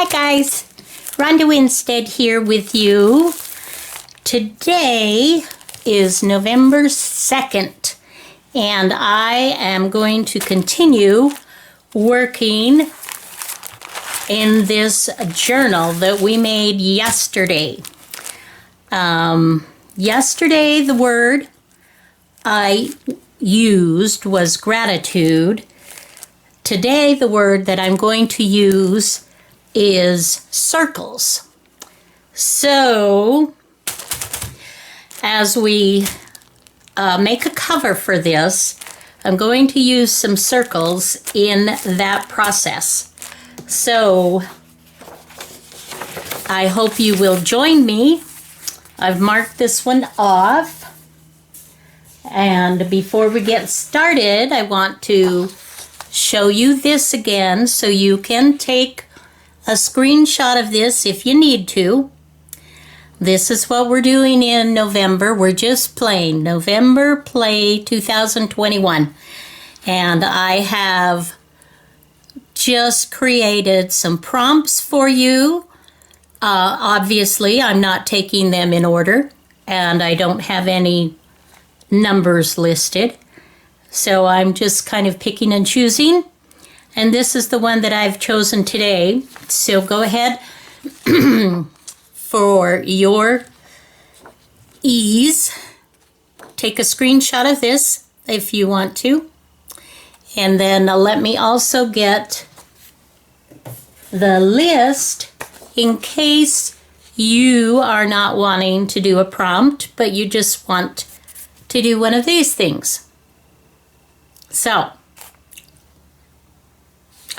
Hi guys, Ronda Winstead here with you. Today is November 2nd and I am going to continue working in this journal that we made yesterday. Yesterday the word I used was gratitude. Today the word that I'm going to use is circles. So as we make a cover for this, I'm going to use some circles in that process. So I hope you will join me. I've marked this one off. And before we get started, I want to show you this again so you can take a screenshot of this if you need to. This is what we're doing in November. We're just playing November Play 2021. And I have just created some prompts for you. Obviously, I'm not taking them in order, and I don't have any numbers listed. So I'm just kind of picking and choosing. And this is the one that I've chosen today. So go ahead for your ease. Take a screenshot of this if you want to. And then let me also get the list in case you are not wanting to do a prompt, but you just want to do one of these things. So,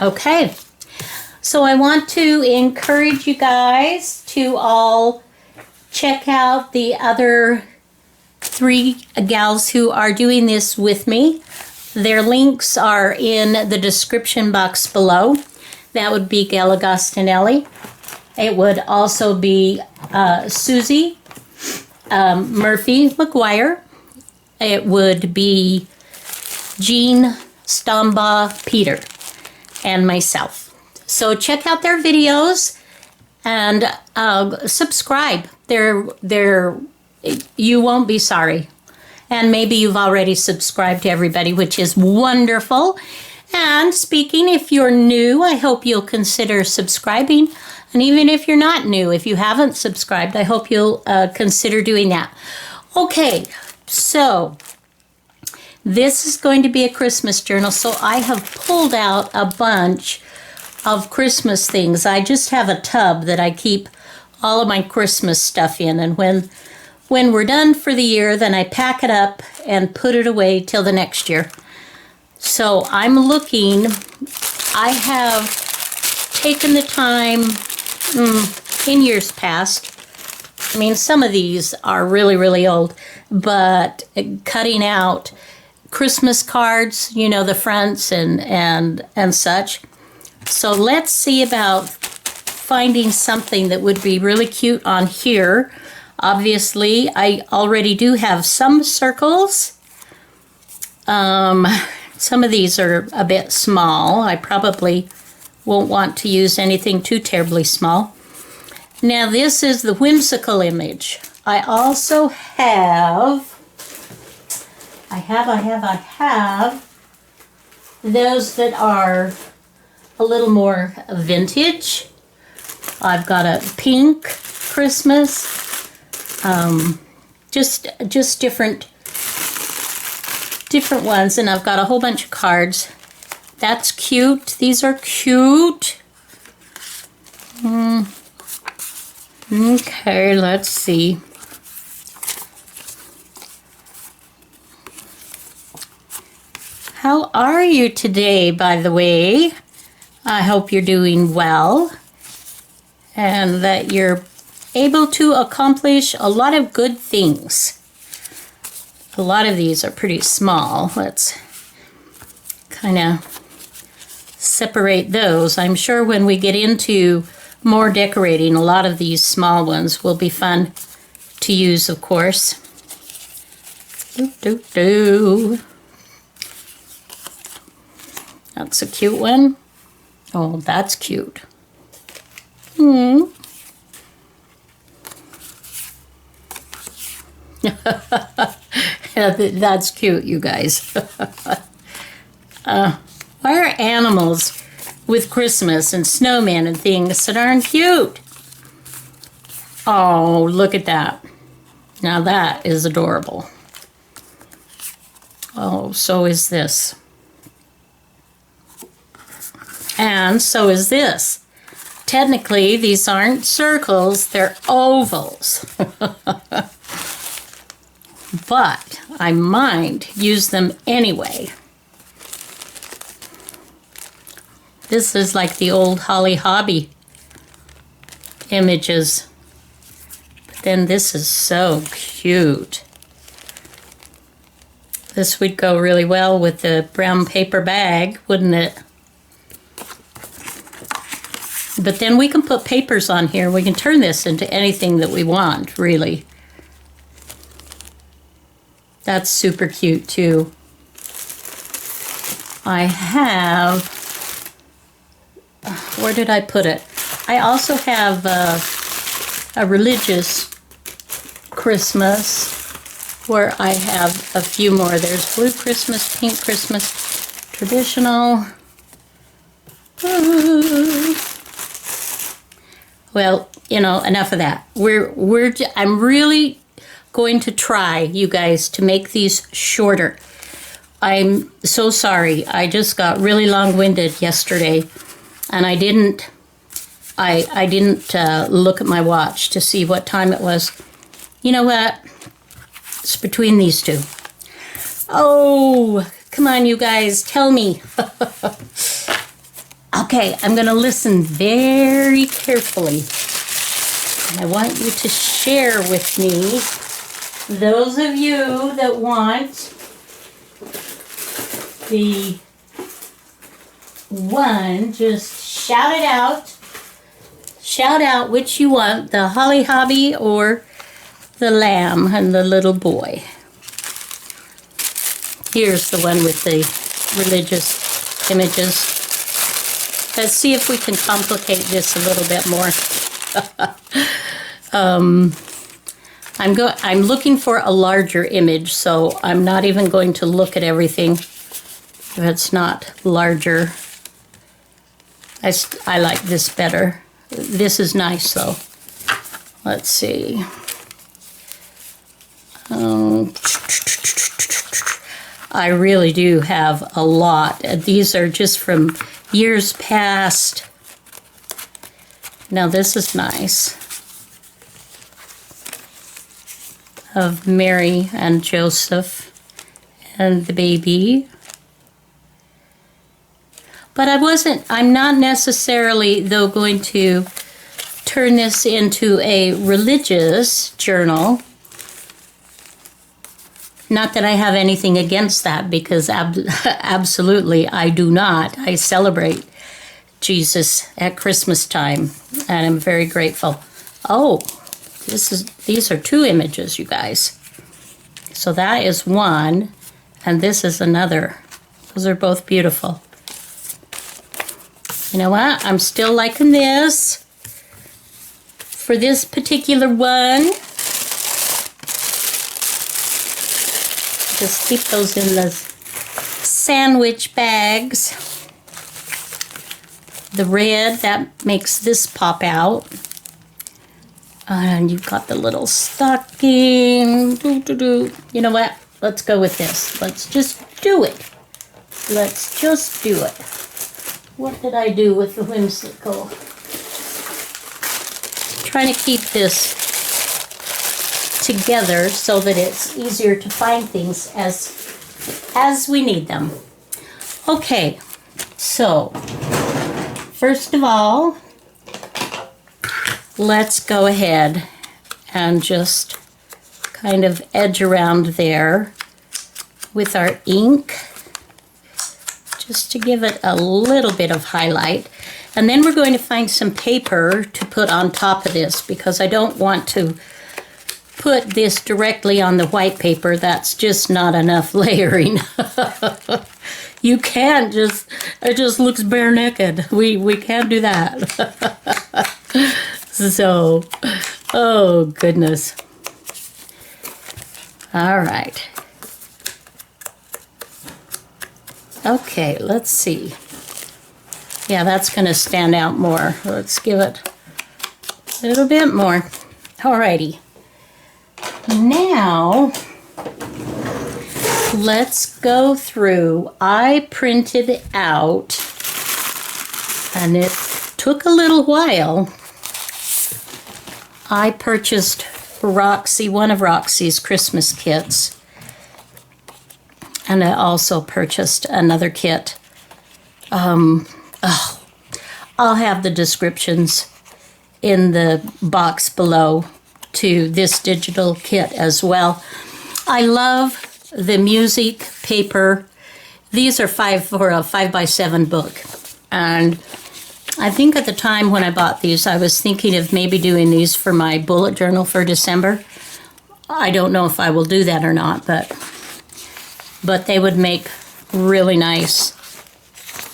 okay. So I want to encourage you guys to all check out the other 3 gals who are doing this with me. Their links are in the description box below. That would be Gail Agostinelli. It would also be Susie Murphy McGuire. It would be Jean Stombaugh Peter and myself. So check out their videos and subscribe. You won't be sorry. And maybe you've already subscribed to everybody, which is wonderful. And speaking, if you're new, I hope you'll consider subscribing. And even if you're not new, if you haven't subscribed, I hope you'll consider doing that. Okay, so this is going to be a Christmas journal. So I have pulled out a bunch of Christmas things. I just have a tub that I keep all of my Christmas stuff in. And when we're done for the year, then I pack it up and put it away till the next year. So I'm looking, I have taken the time in years past. I mean, some of these are really, really old, but cutting out Christmas cards, you know, the fronts and such. So let's see about finding something that would be really cute on here. Obviously, I already do have some circles. Some of these are a bit small. I probably won't want to use anything too terribly small. Now this is the whimsical image. I also have those that are a little more vintage. I've got a pink Christmas, just different ones, and I've got a whole bunch of cards. That's cute. These are cute. Okay, let's see. How are you today, by the way? I hope you're doing well and that you're able to accomplish a lot of good things. A lot of these are pretty small. Let's kind of separate those. I'm sure when we get into more decorating, a lot of these small ones will be fun to use, of course. That's a cute one. Oh, that's cute. Hmm. That's cute, you guys. Why are animals with Christmas and snowmen and things that aren't cute? Oh, look at that. Now that is adorable. Oh, so is this. And so is this. Technically, these aren't circles, they're ovals. But I might use them anyway. This is like the old Holly Hobby images. But then this is so cute. This would go really well with the brown paper bag, wouldn't it? But then we can put papers on here. We can turn this into anything that we want, really. That's super cute, too. I have... Where did I put it? I also have a religious Christmas where I have a few more. There's blue Christmas, pink Christmas, traditional. Well, you know, enough of that. I'm really going to try, you guys, to make these shorter. I'm so sorry. I just got really long-winded yesterday, and I didn't look at my watch to see what time it was. You know what? It's between these two. Oh, come on, you guys, tell me. Okay, I'm going to listen very carefully. And I want you to share with me, those of you that want the one, just shout it out. Shout out which you want, the Holly Hobby or the lamb and the little boy. Here's the one with the religious images. Let's see if we can complicate this a little bit more. I'm looking for a larger image, so I'm not even going to look at everything if it's not larger. I like this better. This is nice, though. Let's see. I really do have a lot. These are just from years past. Now this is nice. Of Mary and Joseph and the baby. But I'm not necessarily, though, going to turn this into a religious journal. Not that I have anything against that, because absolutely I do not. I celebrate Jesus at Christmas time, and I'm very grateful. Oh, these are two images, you guys. So that is one, and this is another. Those are both beautiful. You know what? I'm still liking this. For this particular one, just keep those in the sandwich bags. The red, that makes this pop out. And you've got the little stocking. You know what? Let's go with this. Let's just do it. Let's just do it. What did I do with the whimsical? Trying to keep this together so that it's easier to find things as we need them. Okay, so first of all, let's go ahead and just kind of edge around there with our ink, just to give it a little bit of highlight. And then we're going to find some paper to put on top of this, because I don't want to put this directly on the white paper. That's just not enough layering. You can't just, it just looks bare naked. We can't do that. So, oh goodness. All right. Okay, let's see. Yeah, that's going to stand out more. Let's give it a little bit more. Alrighty. Now, let's go through. I printed out, and it took a little while. I purchased Roxy, one of Roxy's Christmas kits. And I also purchased another kit. I'll have the descriptions in the box below to this digital kit as well. I love the music paper. These are for a 5x7 book. And I think at the time when I bought these, I was thinking of maybe doing these for my bullet journal for December. I don't know if I will do that or not, but they would make really nice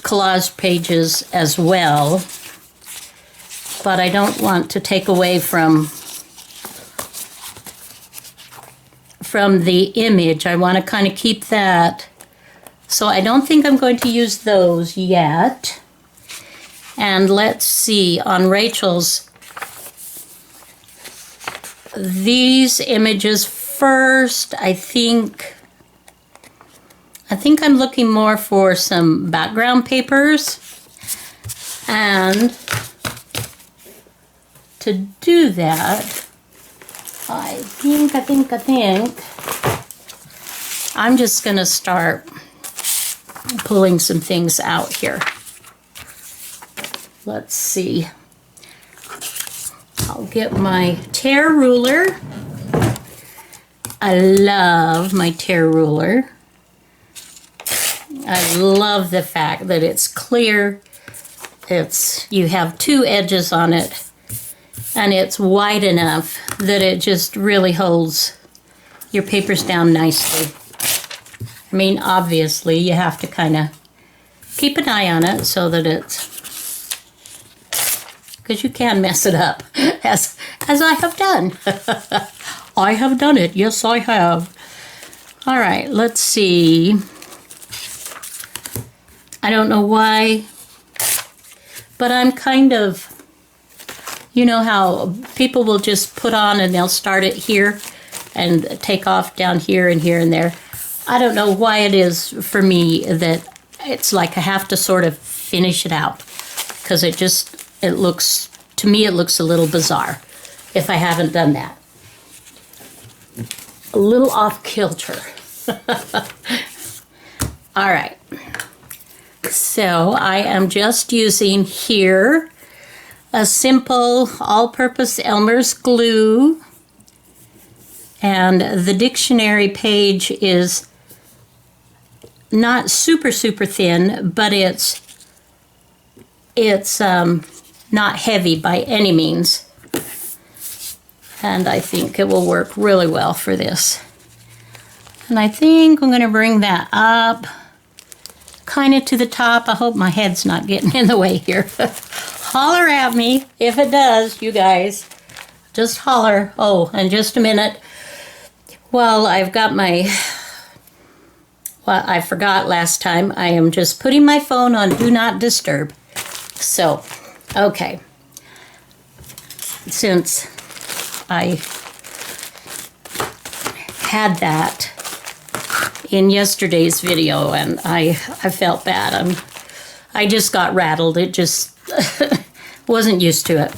collage pages as well. But I don't want to take away from the image. I want to kind of keep that. So I don't think I'm going to use those yet. And let's see, on Rachel's, these images first, I think I'm looking more for some background papers. And to do that, I think I'm just going to start pulling some things out here. Let's see. I'll get my tear ruler. I love my tear ruler. I love the fact that it's clear. You have two edges on it, and it's wide enough that it just really holds your papers down nicely. I mean, obviously, you have to kind of keep an eye on it so that because you can mess it up, as I have done. I have done it. Yes, I have. All right, let's see. I don't know why, but I'm kind of, you know how people will just put on and they'll start it here and take off down here and here and there. I don't know why it is for me that it's like I have to sort of finish it out, because it looks, to me, it looks a little bizarre if I haven't done that. A little off kilter. All right. So I am just using here a simple all-purpose Elmer's glue. And the dictionary page is not super, super thin, but it's not heavy by any means. And I think it will work really well for this. And I think I'm going to bring that up kind of to the top. I hope my head's not getting in the way here. Holler at me if it does, you guys. Just holler. Oh, and just a minute. Well, I've got my... Well, I forgot last time. I am just putting my phone on Do Not Disturb. So, okay. Since I had that in yesterday's video and I felt bad. I just got rattled. It just wasn't used to it.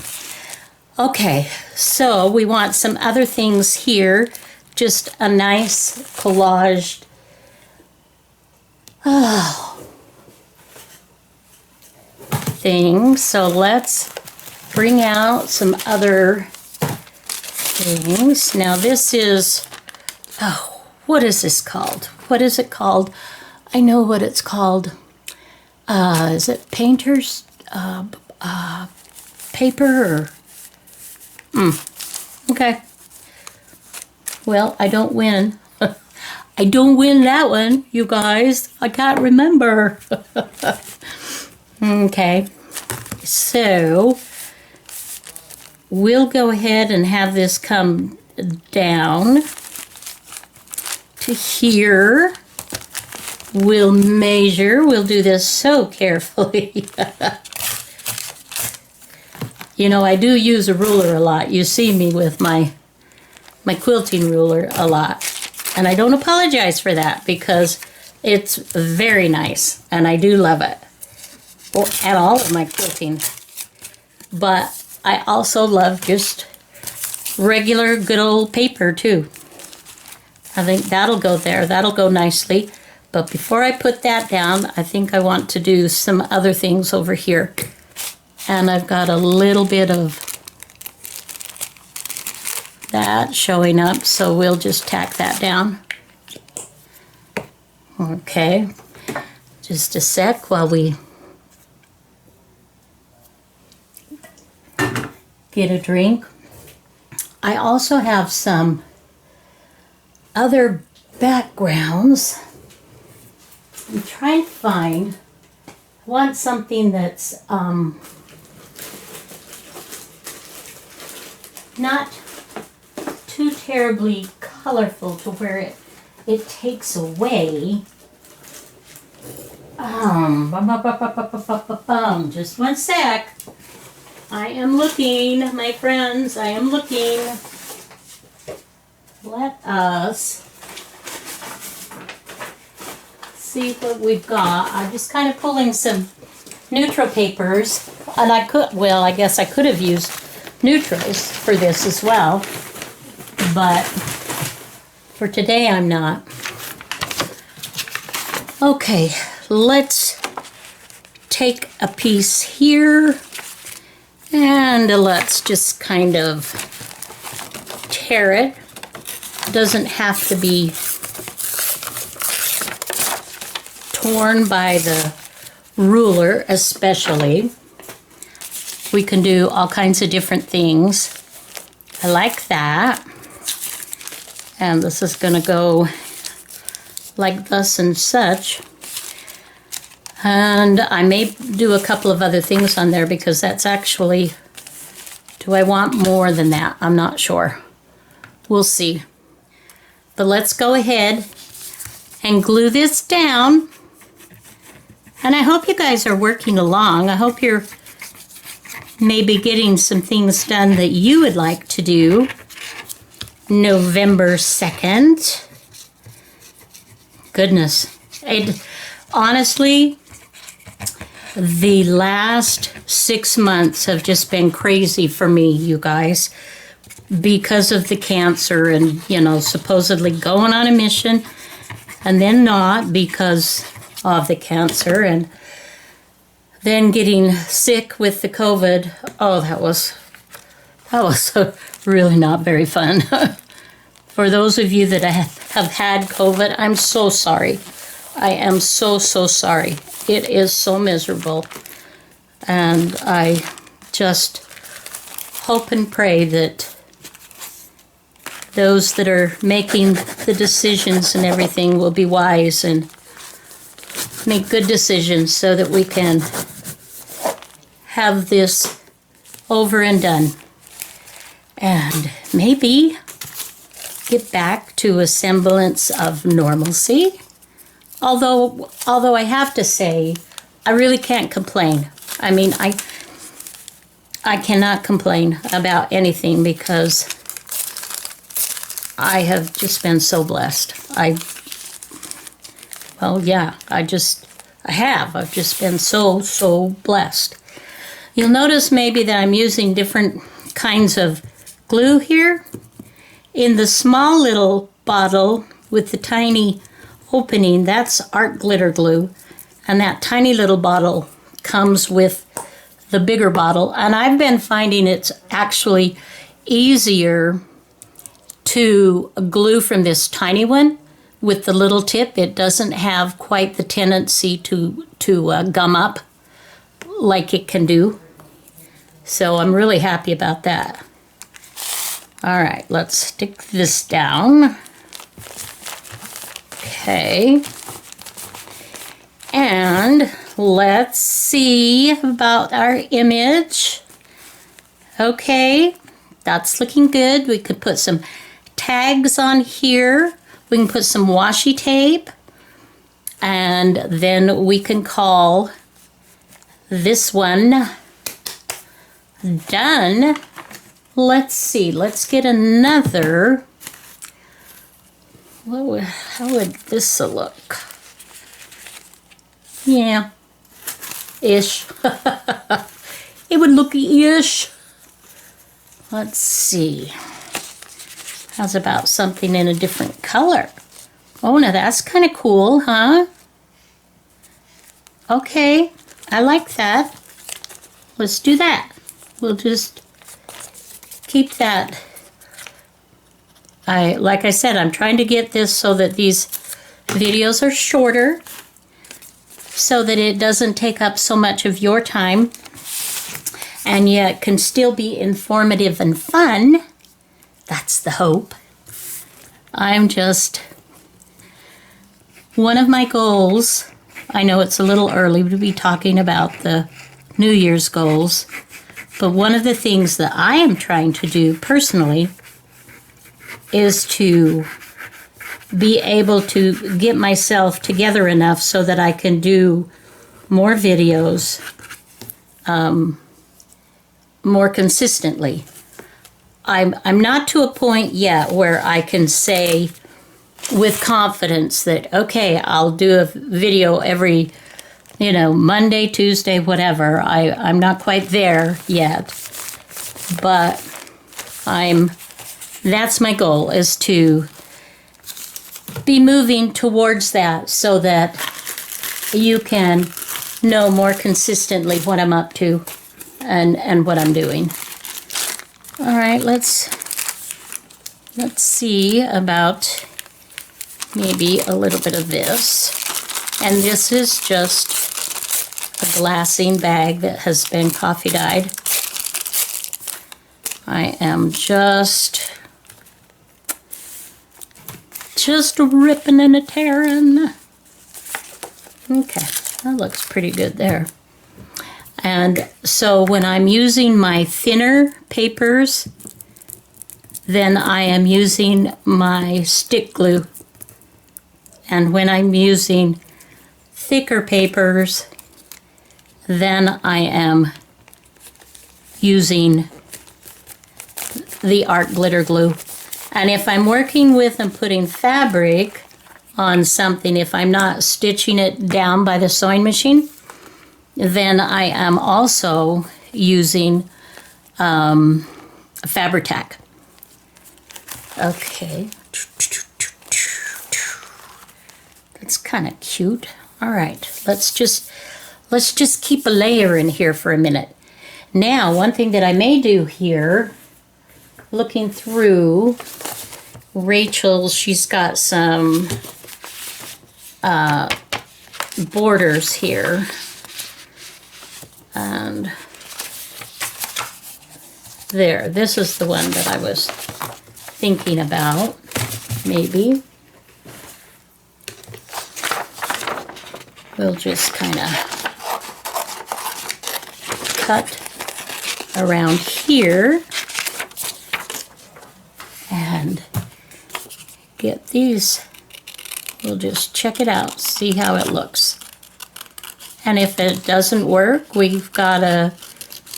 Okay, so we want some other things here. Just a nice collaged thing. So let's bring out some other things. Now this is, what is this called? What is it called? I know what it's called. Is it painter's paper? Okay. Well, I don't win. I don't win that one, you guys. I can't remember. Okay. So, we'll go ahead and have this come down to here. We'll measure. We'll do this so carefully. You know, I do use a ruler a lot. You see me with my quilting ruler a lot. And I don't apologize for that because it's very nice and I do love it. Well, and all of my quilting. But I also love just regular good old paper too. I think that'll go there. That'll go nicely. But before I put that down, I think I want to do some other things over here. And I've got a little bit of that showing up, so we'll just tack that down. Okay, just a sec while we get a drink. I also have some other backgrounds. I'm trying to find, I want something that's not too terribly colorful to where it takes away. Just one sec. I am looking, my friends, I am looking. Let us see what we've got. I'm just kind of pulling some neutral papers, and I guess I could have used neutrals for this as well, but for today I'm not. Okay, let's take a piece here and let's just kind of tear it. Doesn't have to be torn by the ruler especially. We can do all kinds of different things. I like that. And this is going to go like thus and such. And I may do a couple of other things on there because that's actually, do I want more than that? I'm not sure. We'll see. But let's go ahead and glue this down. And I hope you guys are working along. I hope you're maybe getting some things done that you would like to do November 2nd. Goodness. Honestly, the last 6 months have just been crazy for me, you guys, because of the cancer and, you know, supposedly going on a mission and then not because of the cancer and then getting sick with the COVID. Oh, that was really not very fun. For those of you that have had COVID, I'm so sorry. I am so sorry. It is so miserable. And I just hope and pray that those that are making the decisions and everything will be wise and make good decisions so that we can have this over and done. And maybe get back to a semblance of normalcy. Although I have to say, I really can't complain. I mean, I cannot complain about anything because I have just been so blessed. I've just been so blessed. You'll notice maybe that I'm using different kinds of glue here. In the small little bottle with the tiny opening, that's art glitter glue. And that tiny little bottle comes with the bigger bottle. And I've been finding it's actually easier to glue from this tiny one with the little tip. It doesn't have quite the tendency to gum up like it can do. So I'm really happy about that. All right, let's stick this down. Okay. And let's see about our image. Okay, that's looking good. We could put some tags on here. We can put some washi tape. And then we can call this one done. Let's see, let's get another. How would this look? Yeah, ish. It would look ish. Let's see. How's about something in a different color? Oh, now that's kind of cool, huh? Okay, I like that. Let's do that. We'll just keep that. Like I said, I'm trying to get this so that these videos are shorter, so that it doesn't take up so much of your time, and yet can still be informative and fun. That's the hope. One of my goals, I know it's a little early to be talking about the New Year's goals, but one of the things that I am trying to do personally is to be able to get myself together enough so that I can do more videos more consistently. I'm not to a point yet where I can say with confidence that, okay, I'll do a video every, Monday, Tuesday, whatever. I'm not quite there yet, but that's my goal, is to be moving towards that so that you can know more consistently what I'm up to and what I'm doing. All right, let's see about maybe a little bit of this. And this is just a glassine bag that has been coffee dyed. I am just ripping and a tearing. Okay, that looks pretty good there. And so when I'm using my thinner papers, then I am using my stick glue. And when I'm using thicker papers, then I am using the art glitter glue. And if I'm working with and putting fabric on something, if I'm not stitching it down by the sewing machine, then I am also using Fabri-Tac. Okay. That's kind of cute. All right, let's just keep a layer in here for a minute. Now, one thing that I may do here, looking through Rachel's, she's got some borders here. And there, this is the one that I was thinking about, maybe. We'll just kind of cut around here and get these. We'll just check it out, see how it looks. And if it doesn't work, we've got a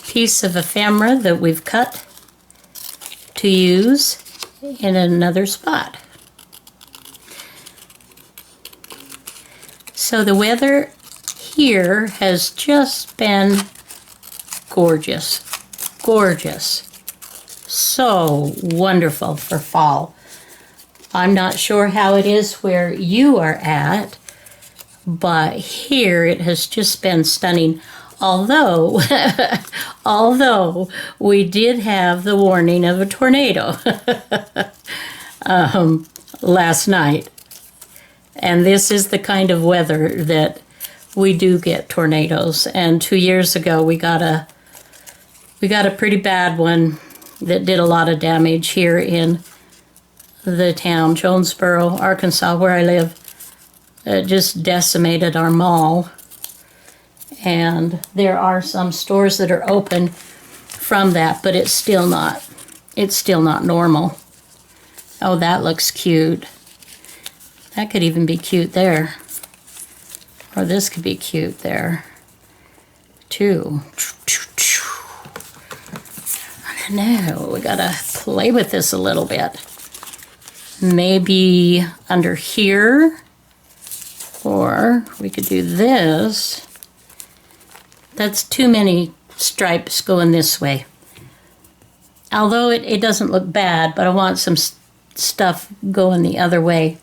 piece of ephemera that we've cut to use in another spot. So the weather here has just been gorgeous, gorgeous. So wonderful for fall. I'm not sure how it is where you are at, but here it has just been stunning. Although we did have the warning of a tornado last night. And this is the kind of weather that we do get tornadoes. And 2 years ago we got a pretty bad one that did a lot of damage here in the town, Jonesboro, Arkansas, where I live. It just decimated our mall. And there are some stores that are open from that, but it's still not normal. Oh, that looks cute. That could even be cute there. Or this could be cute there, too. I don't know, we gotta play with this a little bit. Maybe under here, or we could do this. That's too many stripes going this way. Although it doesn't look bad, but I want some stuff going the other way.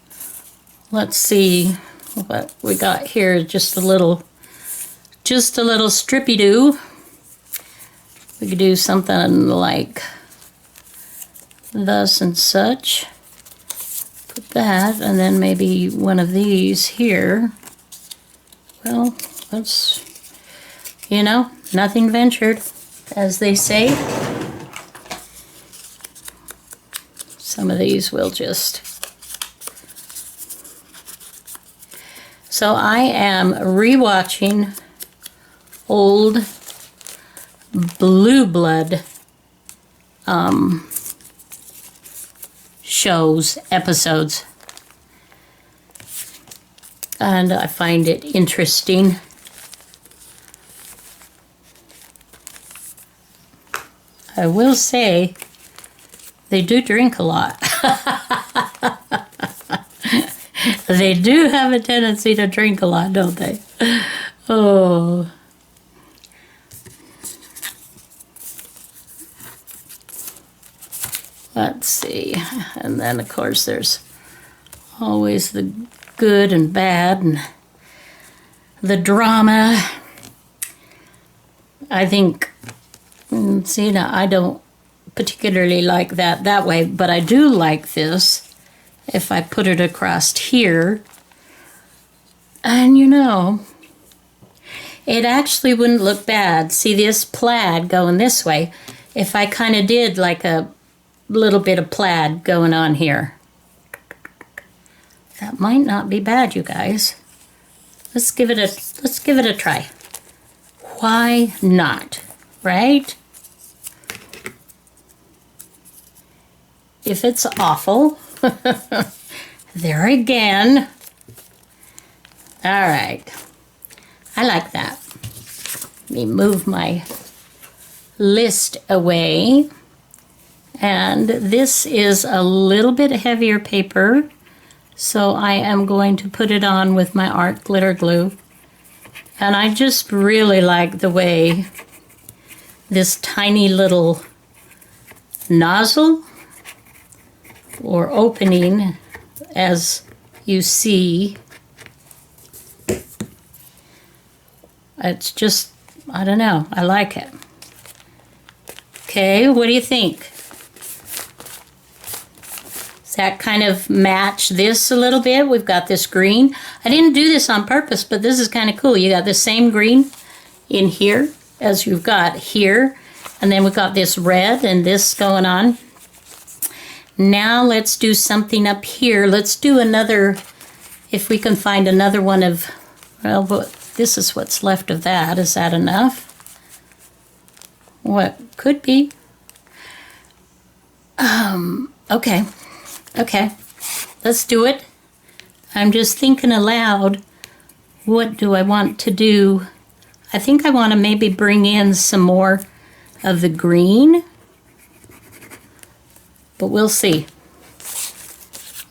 Let's see what we got here. Just a little strippy-doo. We could do something like thus and such. Put that, and then maybe one of these here. Well, that's, you know, nothing ventured, as they say. Some of these will just... So I am rewatching old Blue Blood shows, episodes, and I find it interesting. I will say they do drink a lot. They do have a tendency to drink a lot, don't they? Oh. Let's see. And then, of course, there's always the good and bad and the drama. I think, see, now I don't particularly like that way, but I do like this if I put it across here. And you know, it actually wouldn't look bad. See this plaid going this way, if I kind of did like a little bit of plaid going on here. That might not be bad, you guys. Let's give it a try. Why not, right? If it's awful, there again. All right, I like that. Let me move my list away. And this is a little bit heavier paper, so I am going to put it on with my art glitter glue. And I just really like the way this tiny little nozzle or opening, as you see, it's just, I don't know, I like it. Okay, what do you think? Does that kind of match this a little bit? We've got this green. I didn't do this on purpose, but this is kind of cool. You got the same green in here as you've got here, and then we've got this red and this going on. Now let's do something up here. Let's do another, if we can find another one of, well, this is what's left of that. Is that enough? What could be. Okay. Okay. Let's do it. I'm just thinking aloud. What do I want to do? I think I want to maybe bring in some more of the green. But we'll see.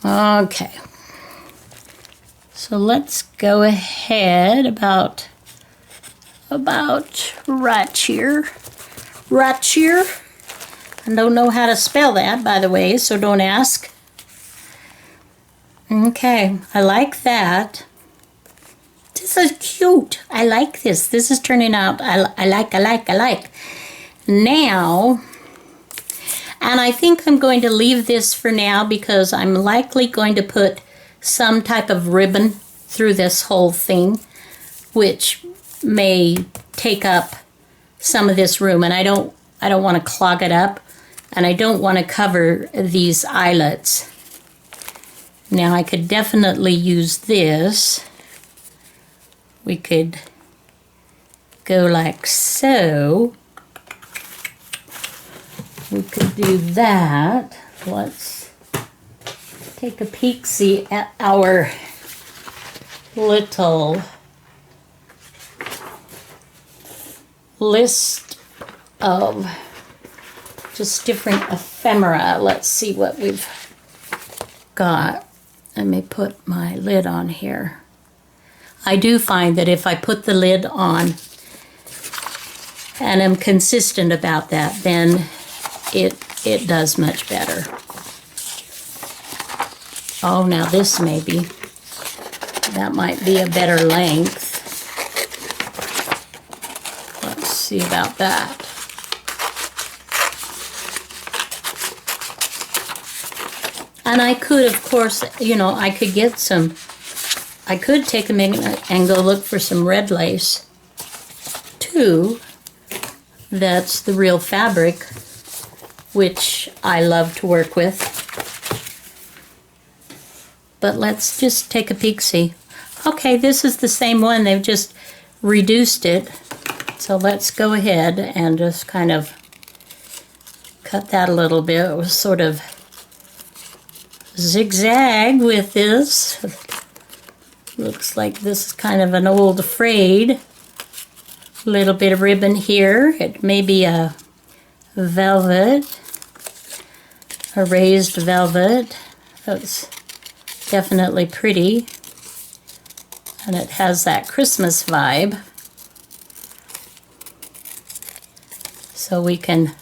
Okay. So let's go ahead about right here. Right here. I don't know how to spell that, by the way, so don't ask. Okay, I like that. This is cute. I like this. This is turning out, I like. Now, and I think I'm going to leave this for now because I'm likely going to put some type of ribbon through this whole thing, which may take up some of this room, and I don't want to clog it up, and I don't want to cover these eyelets. Now I could definitely use this. We could go like so. we could do that. Let's take a peek-see at our little list of just different ephemera. Let's see what we've got. Let me put my lid on here. I do find that if I put the lid on and am consistent about that, then it does much better. Oh, now this that might be a better length. Let's see about that. And I could, of course, I could get some, I could take a minute and go look for some red lace, too. That's the real fabric, which I love to work with. But let's just take a peek-see. Okay, this is the same one. They've just reduced it. So let's go ahead and just kind of cut that a little bit. It was sort of zigzag with this. Looks like this is kind of an old frayed. Little bit of ribbon here. It may be a velvet, a raised velvet. That's definitely pretty. And it has that Christmas vibe. So we can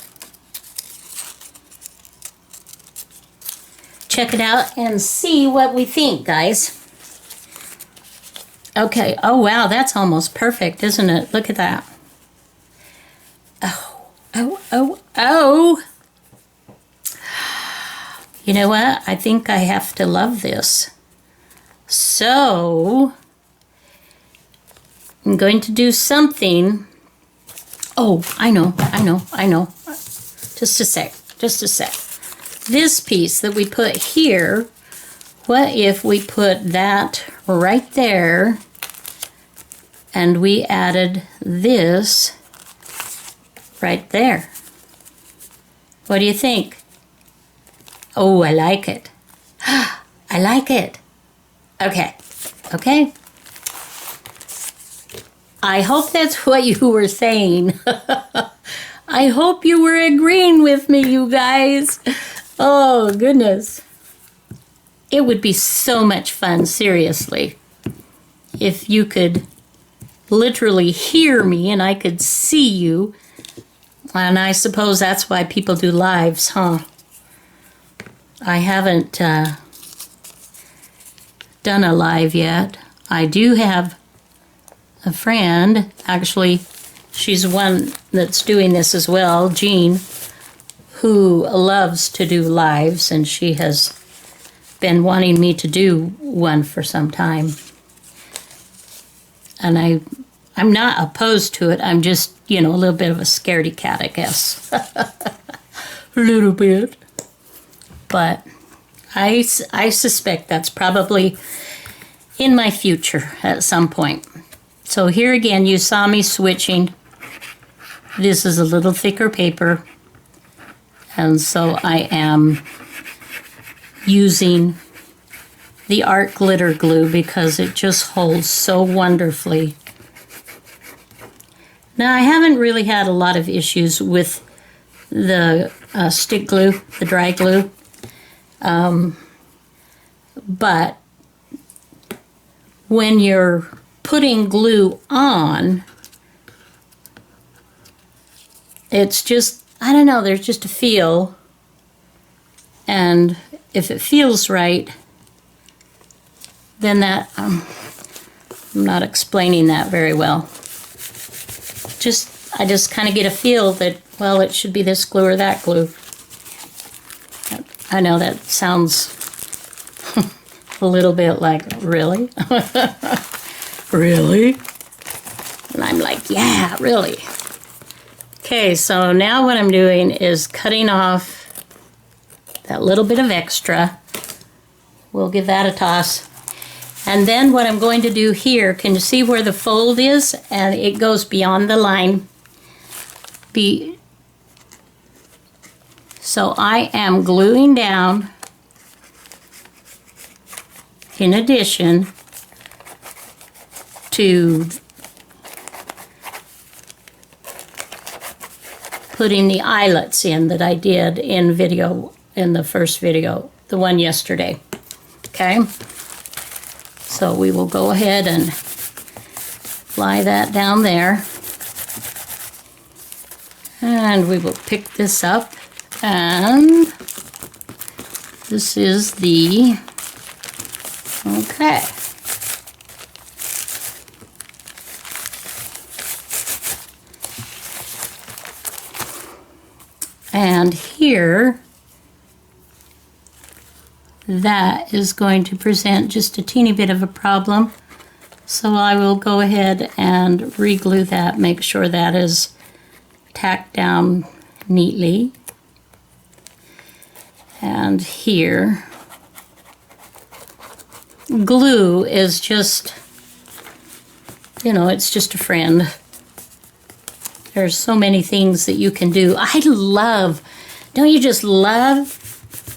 check it out and see what we think, guys. Okay, oh wow, that's almost perfect, isn't it? Look at that. Oh. You know what? I think I have to love this. So, I'm going to do something. Oh, I know. Just a sec. This piece that we put here, what if we put that right there and we added this right there? What do you think? Oh, I like it. I like it. Okay. I hope that's what you were saying. I hope you were agreeing with me, you guys. Oh, goodness. It would be so much fun, seriously, if you could literally hear me and I could see you. And I suppose that's why people do lives, huh? I haven't done a live yet. I do have a friend, actually, she's one that's doing this as well, Jean, who loves to do lives, and she has been wanting me to do one for some time. And I'm not opposed to it. I'm just, a little bit of a scaredy cat, I guess. A little bit. But I suspect that's probably in my future at some point. So here again, you saw me switching. This is a little thicker paper. And so I am using the art glitter glue because it just holds so wonderfully. Now, I haven't really had a lot of issues with the stick glue, the dry glue. But when you're putting glue on, it's just, I don't know, there's just a feel. And if it feels right, then that, I'm not explaining that very well. I just kind of get a feel that, well, it should be this glue or that glue. I know that sounds a little bit like, really? Really? And I'm like, yeah, really. Okay, so now what I'm doing is cutting off that little bit of extra. We'll give that a toss. And then what I'm going to do here, can you see where the fold is? And it goes beyond the line. So I am gluing down, in addition to putting the eyelets in that I did in the first video, the one yesterday. Okay, so we will go ahead and lie that down there, and we will pick this up, and this is the, okay. And here, that is going to present just a teeny bit of a problem. So I will go ahead and re-glue that, make sure that is tacked down neatly. And here, glue is just, you know, it's just a friend. There's so many things that you can do. Don't you just love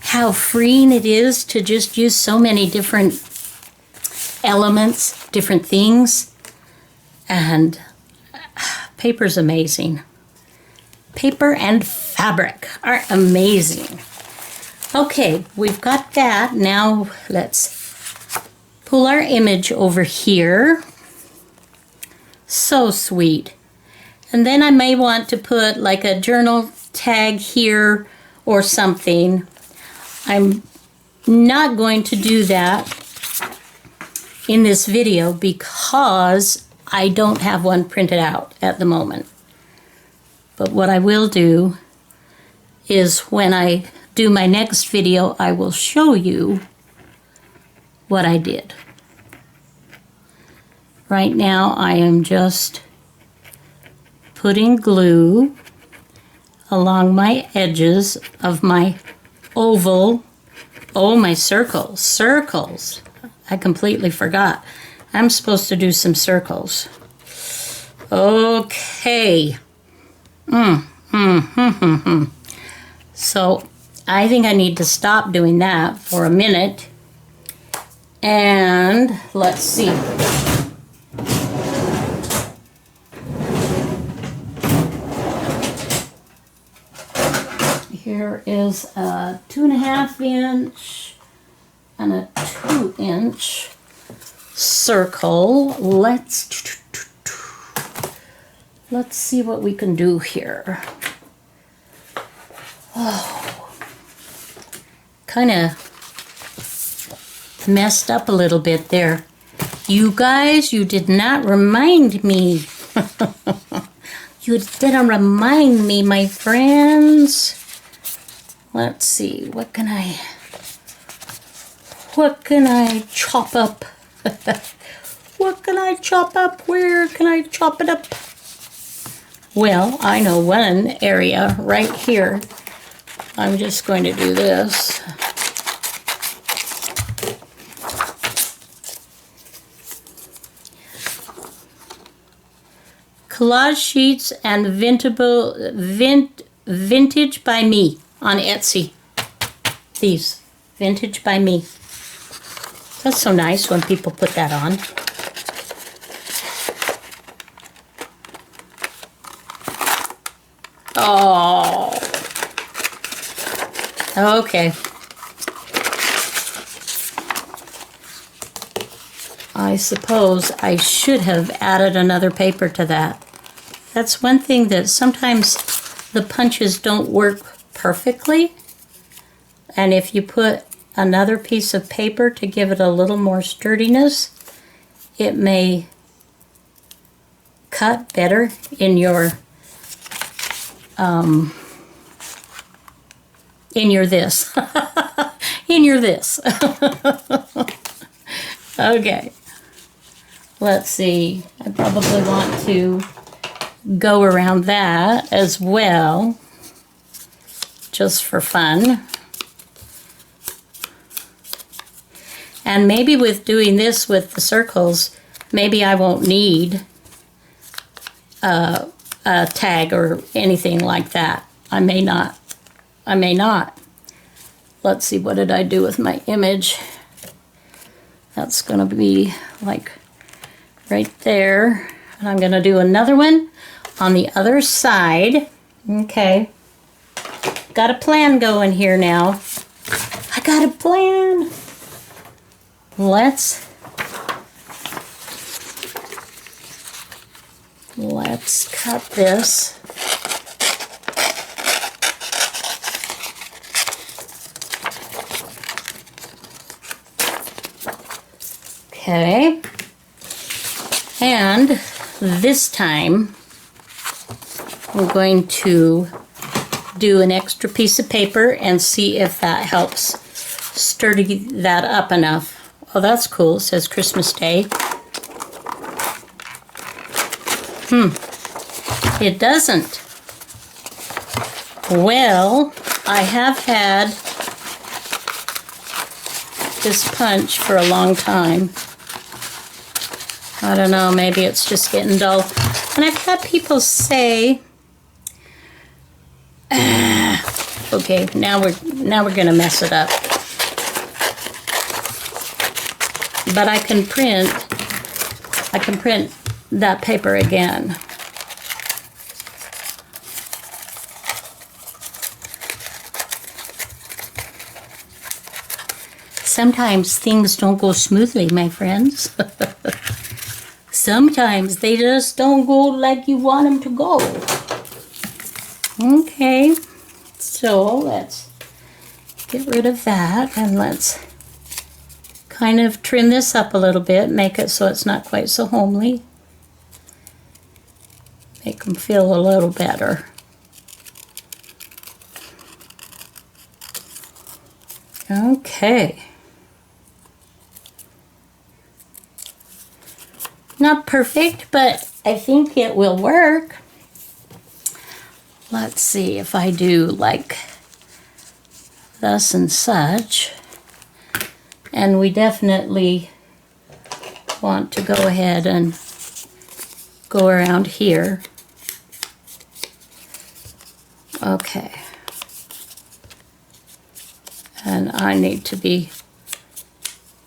how freeing it is to just use so many different elements, different things? And paper's amazing. Paper and fabric are amazing. Okay, we've got that. Now let's pull our image over here. So sweet. And then I may want to put like a journal tag here or something. I'm not going to do that in this video because I don't have one printed out at the moment. But what I will do is when I do my next video, I will show you what I did. Right now I am just putting glue along my edges of my oval, my circles. I completely forgot. I'm supposed to do some circles. Okay. So I think I need to stop doing that for a minute. And let's see. Here is a 2.5 inch and a 2 inch circle. Let's see what we can do here. Oh, kind of messed up a little bit there. You guys, you did not remind me. You didn't remind me, my friends. Let's see, what can I chop up? What can I chop up? Where can I chop it up? Well, I know one area right here. I'm just going to do this. Collage sheets and vintage by me on Etsy. These, vintage by me. That's so nice when people put that on. Oh. Okay. I suppose I should have added another paper to that. That's one thing that sometimes the punches don't work perfectly. And if you put another piece of paper to give it a little more sturdiness, it may cut better in your this. In your this. Okay. Let's see. I probably want to go around that as well, just for fun. And maybe with doing this with the circles, maybe I won't need a tag or anything like that. I may not I may not. Let's see, what did I do with my image? That's going to be like right there. And I'm going to do another one on the other side. Okay. Got a plan going here now. I got a plan. Let's cut this. Okay. And this time I'm going to do an extra piece of paper and see if that helps sturdy that up enough. Oh, that's cool. It says Christmas Day. It doesn't. Well, I have had this punch for a long time. I don't know, maybe it's just getting dull. And I've had people say, okay, now we're gonna mess it up. But I can print that paper again. Sometimes things don't go smoothly, my friends. Sometimes they just don't go like you want them to go. Okay, so let's get rid of that and let's kind of trim this up a little bit, make it so it's not quite so homely. Make them feel a little better. Okay. Not perfect, but I think it will work. Let's see if I do like thus and such. And we definitely want to go ahead and go around here. Okay. And I need to be,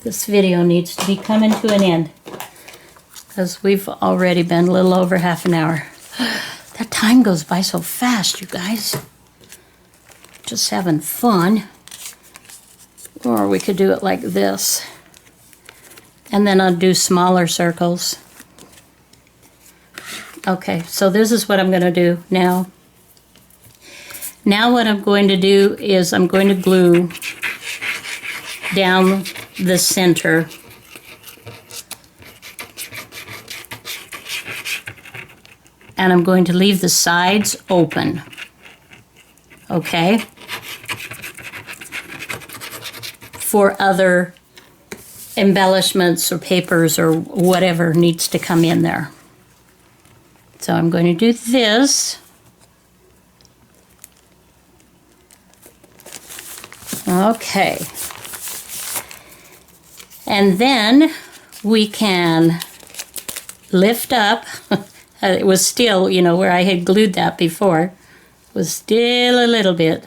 this video needs to be coming to an end, because we've already been a little over half an hour. That time goes by so fast, you guys. Just having fun. Or we could do it like this. And then I'll do smaller circles. Okay, so this is what I'm going to do now. Now what I'm going to do is I'm going to glue down the center. And I'm going to leave the sides open. Okay? For other embellishments or papers or whatever needs to come in there. So I'm going to do this. Okay. And then we can lift up. It was still, you know, where I had glued that before, was still a little bit.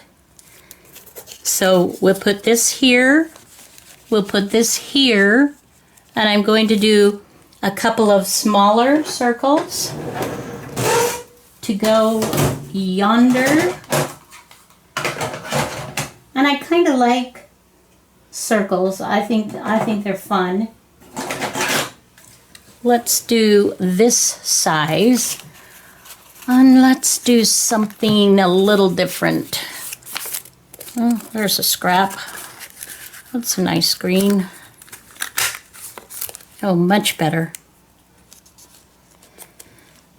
So we'll put this here, we'll put this here, and I'm going to do a couple of smaller circles to go yonder. And I kind of like circles. I think they're fun. Let's do this size, and let's do something a little different. Oh, there's a scrap. That's a nice green. Oh, much better.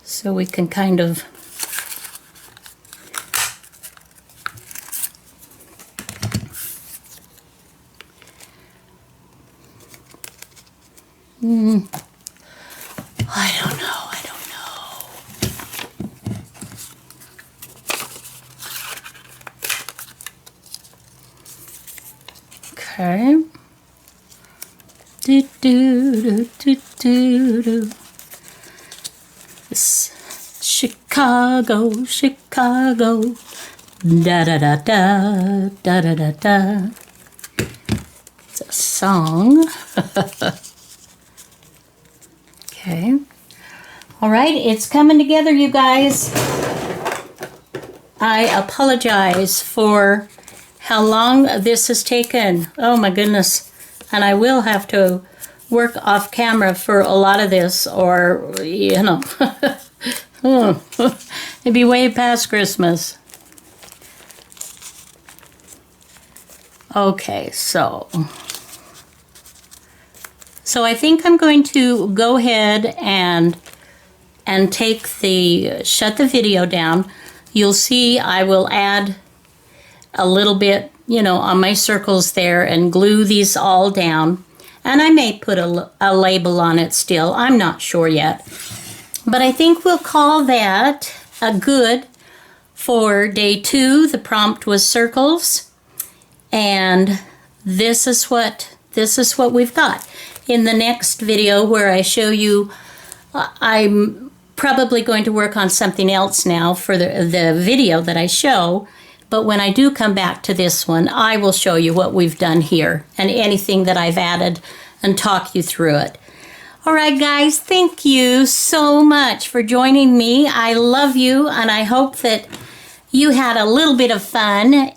So we can kind of I don't know. Okay. This Chicago, Da da da da da da da da. It's a song. Okay. All right, it's coming together, you guys. I apologize for how long this has taken. Oh my goodness. And I will have to work off camera for a lot of this, or, you know, it'd be way past Christmas. Okay, so I think I'm going to go ahead and shut the video down. You'll see I will add a little bit, you know, on my circles there and glue these all down. And I may put a label on it still. I'm not sure yet. But I think we'll call that a good for day 2. The prompt was circles. And this is what we've got. In the next video where I show you, I'm probably going to work on something else now for the video that I show. But when I do come back to this one, I will show you what we've done here and anything that I've added and talk you through it. All right, guys, thank you so much for joining me. I love you, and I hope that you had a little bit of fun.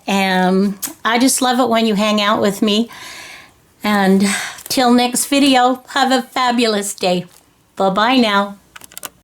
I just love it when you hang out with me. And till next video, have a fabulous day. Bye-bye now.